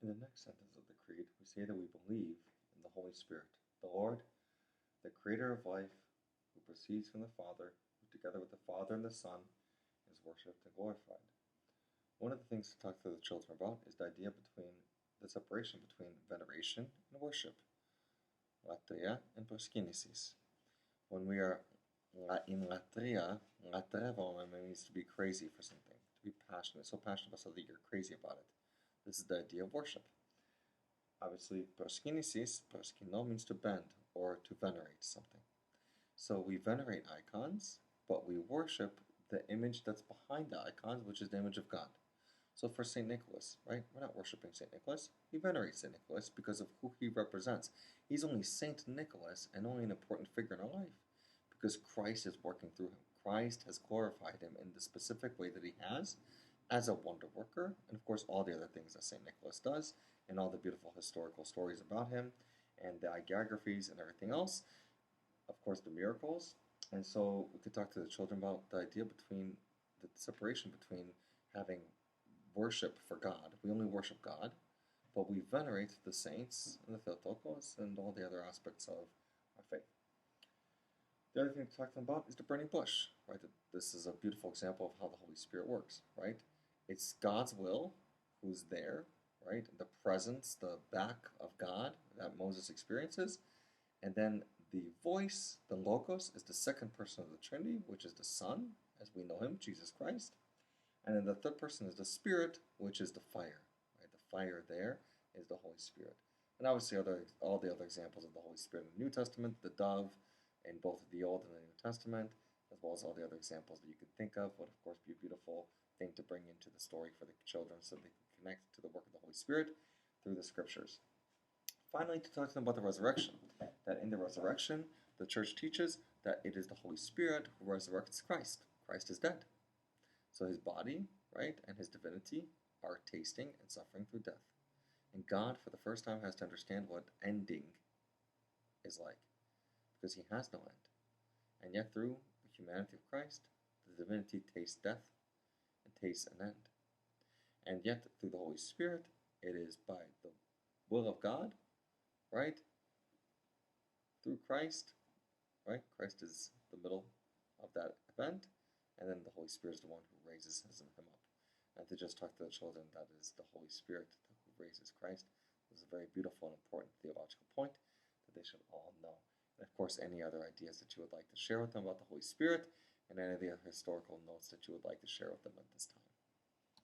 In the next sentence of the Creed, we say that we believe in the Holy Spirit, the Lord, the Creator of life, who proceeds from the Father, who together with the Father and the Son is worshipped and glorified. One of the things to talk to the children about is the idea between the separation between veneration and worship, latria and proskinesis. When we are in latria, latreva means to be crazy for something, to be passionate, so passionate about something that you're crazy about it. This is the idea of worship. Obviously, proskinesis, proskino means to bend or to venerate something. So we venerate icons, but we worship the image that's behind the icons, which is the image of God. So for St. Nicholas, right, we're not worshiping St. Nicholas. We venerate St. Nicholas because of who he represents. He's only St. Nicholas and only an important figure in our life because Christ is working through him. Christ has glorified him in the specific way that he has as a wonder worker, and of course all the other things that St. Nicholas does, and all the beautiful historical stories about him, and the hagiographies and everything else, of course the miracles. And so we could talk to the children about the idea between the separation between having worship for God. We only worship God, but we venerate the saints and the Theotokos and all the other aspects of our faith. The other thing to talk to them about is the burning bush, right? This is a beautiful example of how the Holy Spirit works, right? It's God's will who's there, right? The presence, the back of God that Moses experiences. And then the voice, the Logos, is the second person of the Trinity, which is the Son, as we know him, Jesus Christ. And then the third person is the Spirit, which is the fire, right? The fire there is the Holy Spirit. And obviously all the other examples of the Holy Spirit in the New Testament, the dove in both the Old and the New Testament, as well as all the other examples that you can think of, would of course be a beautiful thing to bring into the story for the children so they can connect to the work of the Holy Spirit through the scriptures. Finally, to talk to them about the resurrection, that in the resurrection, the church teaches that it is the Holy Spirit who resurrects Christ. Christ is dead. So his body, right, and his divinity are tasting and suffering through death. And God, for the first time, has to understand what ending is like, because he has no end. And yet through the humanity of Christ, the divinity tastes death and tastes an end. And yet through the Holy Spirit, it is by the will of God, right, through Christ, right, Christ is the middle of that event, and then the Holy Spirit is the one who raises him up. And to just talk to the children, that is the Holy Spirit who raises Christ, is a very beautiful and important theological point that they should all know. And of course, any other ideas that you would like to share with them about the Holy Spirit, and any of the historical notes that you would like to share with them at this time.